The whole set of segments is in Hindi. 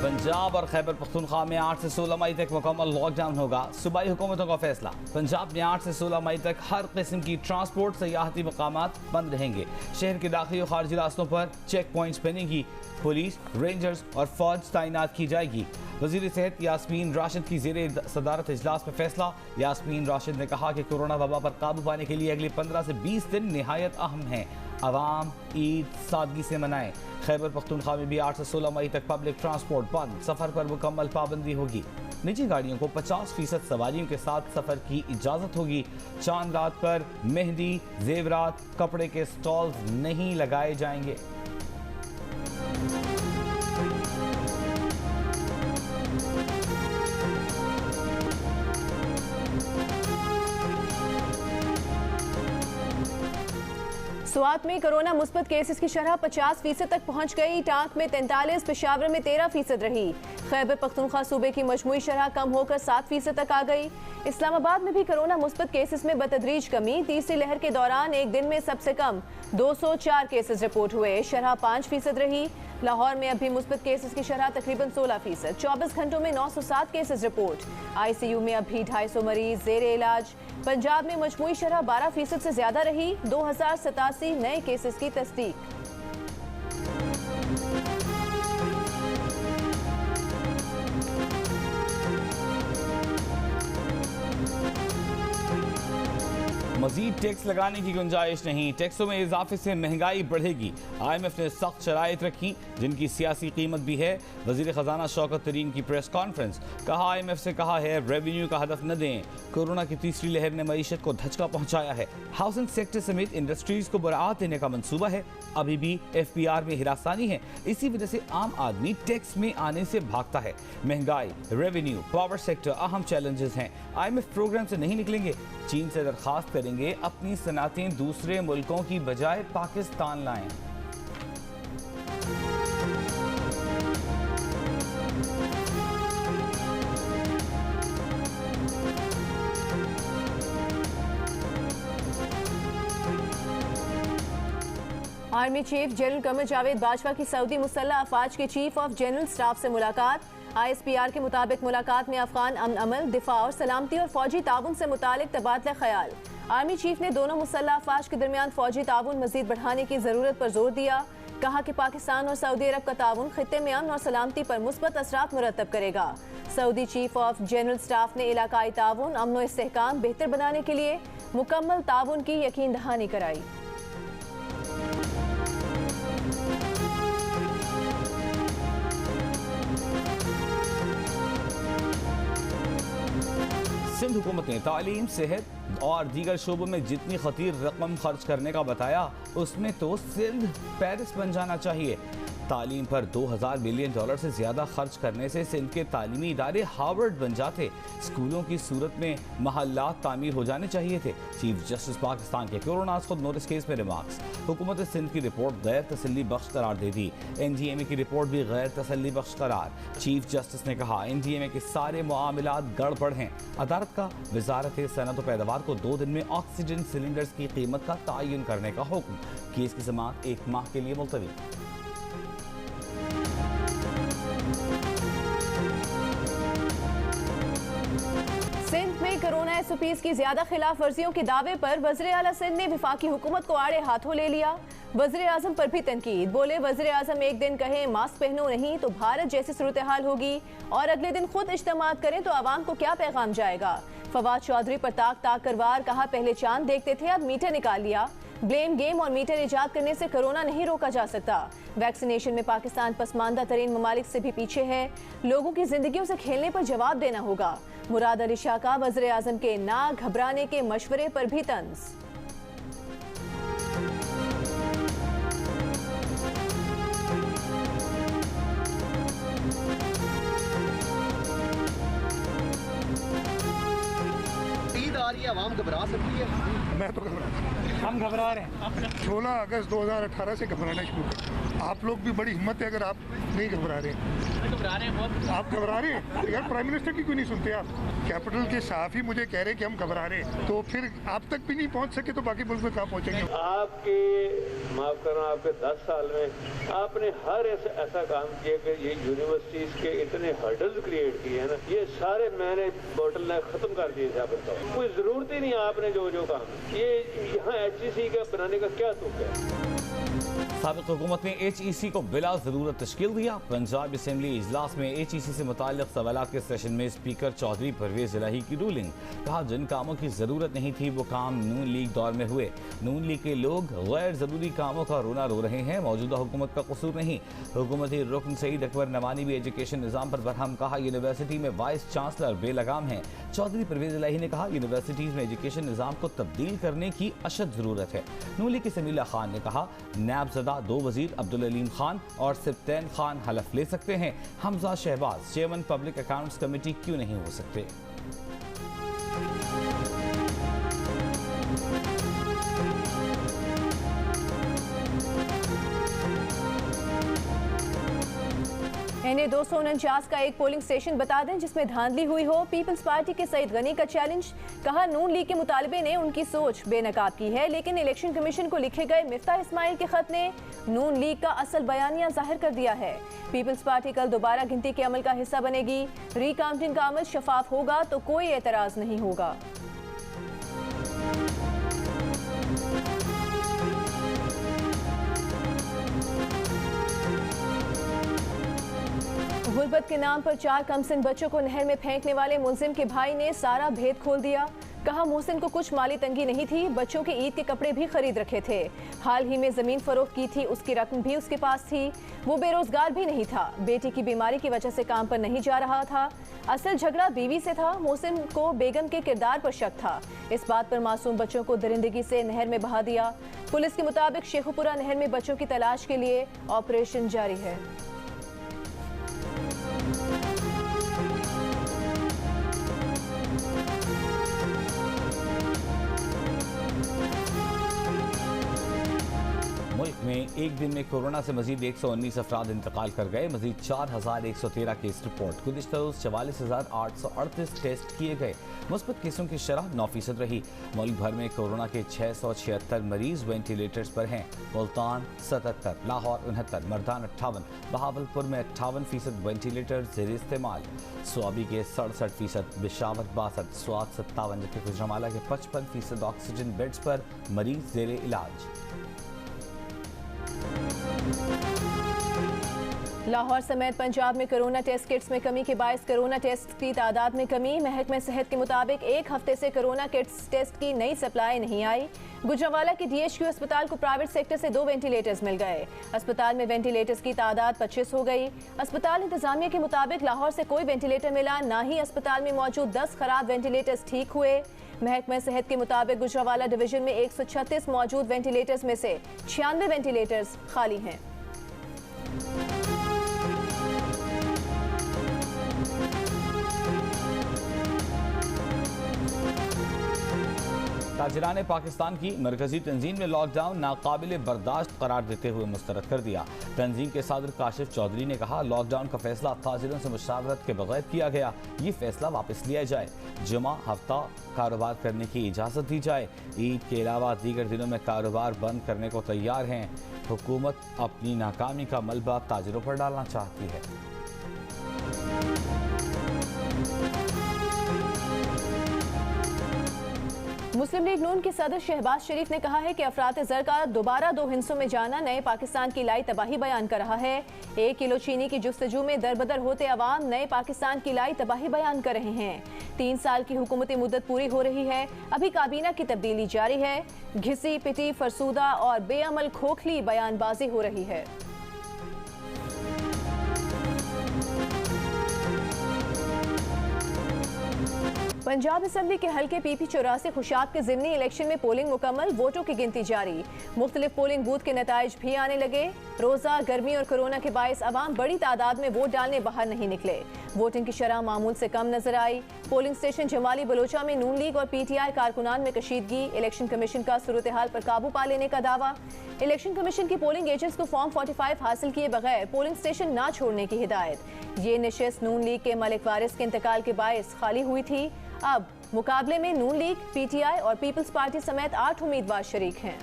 पंजाब और खैबर पख्तूनख्वा में 8 से 16 मई तक मुकम्मल लॉकडाउन होगा। सूबाई हुकूमतों का फैसला। पंजाब में 8 से 16 मई तक हर किस्म की ट्रांसपोर्ट सयाहती मकामात बंद रहेंगे। शहर के दाखिली और खारजी रास्तों पर चेक पॉइंट्स बनेंगी। पुलिस, रेंजर्स और फौज तैनात की जाएगी। वज़ीर सेहत यास्मीन राशिद की ज़ेरे सदारत इजलास में फैसला। यास्मीन राशिद ने कहा कि कोरोना वबा पर काबू पाने के लिए अगले 15 से 20 दिन निहायत अहम हैं। अवाम ईद सादगी से मनाएं। खैबर पख्तूनख्वा में भी 8 से 16 मई तक पब्लिक ट्रांसपोर्ट बंद। सफ़र पर मुकम्मल पाबंदी होगी। निजी गाड़ियों को 50% सवारियों के साथ सफ़र की इजाज़त होगी। चांद रात पर मेहंदी, जेवरात, कपड़े के स्टॉल्स नहीं लगाए जाएंगे। स्वात में कोरोना मुस्बत केसेस की शरह 50% तक पहुंच गई। टांक में 43, पेशावर में 13% रही। खैबर पख्तूनख्वा सूबे की मजमूई शरह कम होकर 7% तक आ गई। इस्लामाबाद में भी कोरोना मुस्बत केसेस में बतदरीज कमी। तीसरी लहर के दौरान एक दिन में सबसे कम 204 केसेस रिपोर्ट हुए। शरह 5% रही। लाहौर में अभी मुस्बत केसेस की शरह तकरीबन 16%। 24 घंटों में 907 केसेस रिपोर्ट। ICU में अभी 250 मरीज जेरे इलाज। पंजाब में मजमूई शरह 12% से ज्यादा रही। 2087 नए केसेस की तस्दीक। मजीद टैक्स लगाने की गुंजाइश नहीं। टैक्सों में इजाफे से महंगाई बढ़ेगी। IMF ने सख्त शराइत रखी जिनकी सियासी कीमत भी है। वजीर खजाना शौकत तरीन की प्रेस कॉन्फ्रेंस। कहा IMF से कहा है रेवेन्यू का हदफ न दें। कोरोना की तीसरी लहर ने मईशत को धचका पहुंचाया है। हाउसिंग सेक्टर समेत इंडस्ट्रीज को बरात देने का मंसूबा है। अभी भी FPR में हिरासानी है। इसी वजह से आम आदमी टैक्स में आने से भागता है। महंगाई, रेवेन्यू, पावर सेक्टर अहम चैलेंजेस हैं। IMF प्रोग्राम से नहीं निकलेंगे। चीन से दरखास्त करेंगे अपनी सनातें दूसरे मुल्कों की बजाय पाकिस्तान लाएं। Army chief general Qamar Javed Bajwa की सऊदी मुसल्लह अफवाज के चीफ ऑफ जनरल स्टाफ से मुलाकात। ISPR के मुताबिक मुलाकात में अफगान अमन अमल, दिफा और सलामती और फौजी ताउन से मुतालिक तबादला ख्याल। आर्मी चीफ ने दोनों मुसल्लह अफवाज के दरमियान फौजी ताउन मजीद बढ़ाने की जरूरत पर जोर दिया। कहा कि पाकिस्तान और सऊदी अरब का ताउन खित्ते में अमन और सलामती पर मुस्बत असरात मुरतब करेगा। Saudi chief of general staff ने इलाकाई ताउन, अमन और इस्तेहकाम बेहतर बनाने के लिए मुकम्मल ताउन की यकीन दहानी कराई। सिंध हुकूमत ने तालीम, सेहत और दीगर शोबों में जितनी खतीर रकम खर्च करने का बताया उसमें तो सिंध पेरिस बन जाना चाहिए। तालीम पर $2000 बिलियन से ज्यादा खर्च करने से सिंध के तालीमी इदारे हार्वर्ड बन जाते। स्कूलों की सूरत में महल्लात तामीर हो जाने चाहिए थे। चीफ जस्टिस पाकिस्तान के कोरोना खुद नोटिस केस में रिमार्क्स। हुकूमत सिंध की रिपोर्ट गैर तसल्ली बख्श करार दे दी। NDMA की रिपोर्ट भी गैर तसल्ली बख्श करार। चीफ जस्टिस ने कहा NDMA के सारे मामलात गड़बड़ हैं। अदालत का वजारत सनअत व पैदावार को 2 दिन में ऑक्सीजन सिलेंडर्स की कीमत का तयन करने का हुक्म। केस की समाअत 1 माह के लिए मुलतवी। सिंध में कोरोना SOPs की ज्यादा खिलाफ वर्जियों के दावे पर वज़ीर आला सिंध ने विफाकी हुकूमत को आड़े हाथों ले लिया। वज़ीर आज़म पर भी तनकीद। बोले वज़ीर आज़म एक दिन कहें मास्क पहनो नहीं तो भारत जैसी सूरत हाल होगी और अगले दिन खुद इज्तिमात करें तो आवाम को क्या पैगाम जाएगा। फवाद चौधरी पर ताक ताक कर वार। कहा पहले चांद देखते थे अब मीटर निकाल लिया। ब्लेम गेम और मीटर ईजाद करने से कोरोना नहीं रोका जा सकता। वैक्सीनेशन में पाकिस्तान पसमानदा तरीन ममालिक से भी पीछे है। लोगों की जिंदगियों से खेलने पर जवाब देना होगा। मुराद अली शाह का वज़ीर आज़म के ना घबराने के मशवरे पर भी तंज। ईद आ रही है, आवाम घबरा सकती है? मैं तो हम घबरा रहे हैं। 16 अगस्त 2018 से घबराना शुरू कर। आप लोग भी बड़ी हिम्मत है अगर आप नहीं घबरा रहे हैं। आप घबरा रहे हैं यार, प्राइम मिनिस्टर की क्यों नहीं सुनते आप? कैपिटल के सहाफ़ी मुझे कह रहे हैं कि हम घबरा रहे हैं, तो फिर आप तक भी नहीं पहुंच सके तो बाकी मुल्क में कहाँ पहुंचेंगे? आपके माफ करना, आपके 10 साल में आपने हर ऐसा काम किया कि ये यूनिवर्सिटीज के इतने हर्डल्स क्रिएट किए हैं ना, ये सारे मैंने बोटल नेक खत्म कर दिए थे। बताओ, कोई जरूरत ही नहीं आपने जो काम, ये यहाँ HEC का बनाने का क्या तुक है? साबिक़ हुकूमत ने HEC को बिला ज़रूरत तश्कील दिया। पंजाब असम्बली इजलास में HEC से मुताल्लिक़ सवालात के सेशन में स्पीकर चौधरी परवेज़ इलाही की रूलिंग। कहा, जिन कामों की ज़रूरत नहीं थी वो काम नून लीग दौर में हुए। नून लीग के लोग गैर ज़रूरी कामों का रोना रो रहे हैं, मौजूदा हुकूमत का कसूर नहीं। हुकूमती रुकन सईद अकबर नवानी भी एजुकेशन निज़ाम पर बरहम। कहा, यूनिवर्सिटी में वाइस चांसलर बेलगाम हैं। चौधरी परवेज़ इलाही ने कहा, यूनिवर्सिटीज़ में एजुकेशन निज़ाम को तब्दील करने की अशद ज़रूरत है। नून लीग की समीला खान ने कहा, नैबज़दा 2 वज़ीर अब्दुल अलीम खान और सिब्तैन खान हलफ ले सकते हैं। Hamza Shahbaz chairman public accounts committee क्यों नहीं हो सकते? NA 249 का एक पोलिंग स्टेशन बता दें जिसमें धांधली हुई हो। पीपल्स पार्टी के सईद गनी का चैलेंज। कहा, नून लीग के मुतालबे ने उनकी सोच बेनकाब की है, लेकिन इलेक्शन कमीशन को लिखे गए मिफ्ताह इस्माइल के खत ने नून लीग का असल बयानिया जाहिर कर दिया है। पीपल्स पार्टी कल दोबारा गिनती के अमल का हिस्सा बनेगी। रिकाउंटिंग का अमल शफाफ होगा तो कोई एतराज नहीं होगा। गुर्बत के नाम पर 4 कमसिन बच्चों को नहर में फेंकने वाले मुलजिम के भाई ने सारा भेद खोल दिया। कहा, मोहसिन को कुछ माली तंगी नहीं थी, बच्चों के ईद के कपड़े भी खरीद रखे थे। हाल ही में जमीन फरोख्त की थी, उसकी रकम भी उसके पास थी। वो बेरोजगार भी नहीं था, बेटी की बीमारी की वजह से काम पर नहीं जा रहा था। असल झगड़ा बीवी से था। मोहसिन को बेगम के किरदार पर शक था। इस बात पर मासूम बच्चों को दरिंदगी से नहर में बहा दिया। पुलिस के मुताबिक शेखुपुरा नहर में बच्चों की तलाश के लिए ऑपरेशन जारी है। मुल्क में एक दिन में कोरोना से मजीद 119 अफराद इंतकाल कर गए। मजीद 4113 केस रिपोर्ट। गुज़िश्ता रोज़ 44,838 टेस्ट किए गए। मुस्बत केसों की शरह 9% रही। मुल्क भर में कोरोना के 676 मरीज वेंटिलेटर्स पर हैं। मुल्तान 77, लाहौर 69, मर्दान 58, बहावलपुर में 58% वेंटिलेटर ज़ेर इस्तेमाल। स्वाबी के 67%, बिशावर 62, स्वात 57, जबकि गुजरांवाला के 55% ऑक्सीजन बेड्स पर मरीज ज़ेर इलाज। लाहौर समेत पंजाब में कोरोना टेस्ट किट्स में कमी के बायस कोरोना टेस्ट की तादाद में कमी। महकमे सेहत के मुताबिक एक हफ्ते से कोरोना किट्स टेस्ट की नई सप्लाई नहीं आई। गुजरांवाला के DHQ अस्पताल को प्राइवेट सेक्टर से 2 वेंटिलेटर्स मिल गए। अस्पताल में वेंटिलेटर्स की तादाद 25 हो गई। अस्पताल इंतजामिया के मुताबिक लाहौर से कोई वेंटिलेटर मिला ना ही अस्पताल में मौजूद 10 खराब वेंटिलेटर्स ठीक हुए। महकमा सेहत के मुताबिक गुजरांवाला डिवीजन में 136 मौजूद वेंटिलेटर्स में से 96 वेंटिलेटर्स खाली हैं। ताजिरान पाकिस्तान की मरकजी तंजीम ने लॉकडाउन नाकाबिल बर्दाश्त करार देते हुए मुस्तरद कर दिया। तंजीम के सदर काशिफ चौधरी ने कहा, लॉकडाउन का फैसला ताजिरों से मुशावरत के बगैर किया गया। ये फैसला वापस लिया जाए। जुमा हफ्ता कारोबार करने की इजाज़त दी जाए। ईद के अलावा दीगर दिनों में कारोबार बंद करने को तैयार हैं। हुकूमत अपनी नाकामी का मलबा ताजिरों पर डालना चाहती है। मुस्लिम लीग नून के सदर शहबाज शरीफ ने कहा है कि अफरात ज़र का दोबारा 2 हिस्सों में जाना नए पाकिस्तान की लाई तबाही बयान कर रहा है। 1 किलो चीनी की जुस्तजू में दरबदर होते अवाम नए पाकिस्तान की लाई तबाही बयान कर रहे हैं। 3 साल की हुकूमती मुद्दत पूरी हो रही है, अभी काबीना की तब्दीली जारी है। घिसी पिटी फरसूदा और बेअमल खोखली बयानबाजी हो रही है। पंजाब असेंबली के हल्के PP 84 खुशाब के ज़िमनी इलेक्शन में पोलिंग मुकम्मल, वोटों की गिनती जारी। मुख्तलिफ पोलिंग बूथ के नताइज भी आने लगे। रोज़ा गर्मी और कोरोना के बायस अवाम बड़ी तादाद में वोट डालने बाहर नहीं निकले। वोटिंग की शरह मामूल से कम नजर आई। पोलिंग स्टेशन जमाली बलोचा में नून लीग और PTI कारकुनान में कशीदगी। इलेक्शन कमीशन का सूरत हाल पर काबू पा लेने का दावा। इलेक्शन कमीशन की पोलिंग एजेंट्स को फॉर्म 45 हासिल किए बगैर पोलिंग स्टेशन ना छोड़ने की हिदायत। ये नशिस्त नून लीग के मलिक वारिस के इंतकाल के बायस खाली हुई थी। अब मुकाबले में नून लीग, PTI और पीपल्स पार्टी समेत 8 उम्मीदवार शरीक हैं।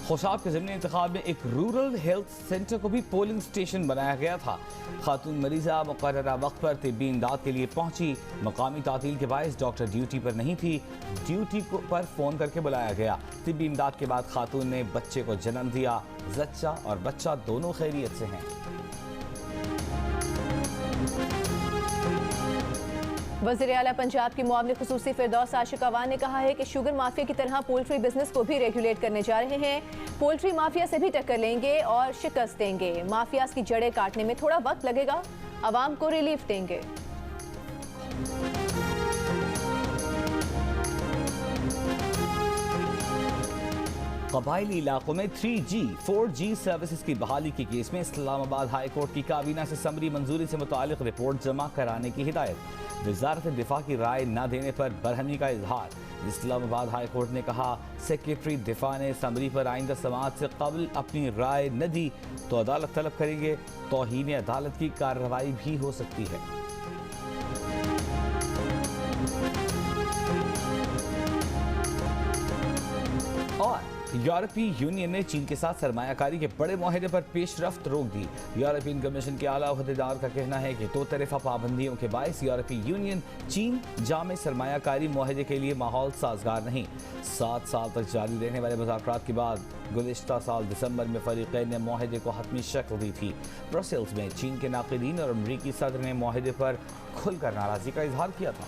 खुशाब के ज़िमनी इंतखाब में एक रूरल हेल्थ सेंटर को भी पोलिंग स्टेशन बनाया गया था। खातून मरीजा मुकर्ररा वक्त पर तिब्बी इमदाद के लिए पहुंची। मकामी तातील के बायस डॉक्टर ड्यूटी पर नहीं थी। ड्यूटी पर फ़ोन करके बुलाया गया। तिब्बी इमदाद के बाद खातून ने बच्चे को जन्म दिया। जच्चा और बच्चा दोनों खैरियत से हैं। वज़ीर आला पंजाब की मुआवनी खुसूसी फिरदौस आशिक अवान ने कहा है कि शुगर माफिया की तरह पोल्ट्री बिजनेस को भी रेगुलेट करने जा रहे हैं। पोल्ट्री माफिया से भी टक्कर लेंगे और शिकस्त देंगे। माफियाज की जड़ें काटने में थोड़ा वक्त लगेगा, अवाम को रिलीफ देंगे। कबायली इलाकों में 3G, 4G सर्विसेज की बहाली के केस में इस्लामाबाद हाई कोर्ट की काबीना से समरी मंजूरी से मुतालिक रिपोर्ट जमा कराने की हिदायत। वजारत दिफा की राय न देने पर बरहमी का इजहार। इस्लामाबाद हाई कोर्ट ने कहा, सेक्रेटरी दिफा ने समरी पर आइंदा समाअत से कबल अपनी राय न दी तो अदालत तलब करेंगे। तौहीन अदालत की कार्रवाई भी हो सकती है। और यूरोपीय यूनियन ने चीन के साथ सरमायाकारी के बड़े माहदे पर पेशरफ्त रोक दी। यूरोपियन कमीशन के आला अहदेदार का कहना है कि दो तरफा पाबंदियों के बायस यूरोपीय यूनियन चीन जामे सरमायाकारी माहदे के लिए माहौल साजगार नहीं। 7 साल तक जारी रहने वाले मुज़ाकरात के बाद गुज़िश्ता साल दिसंबर में फरीक़ैन ने माहदे को हतमी शक्ल दी थी। ब्रसेल्स में चीन के नाक़िदीन और अमरीकी सदर ने माहदे पर खुलकर नाराज़गी का इजहार किया था।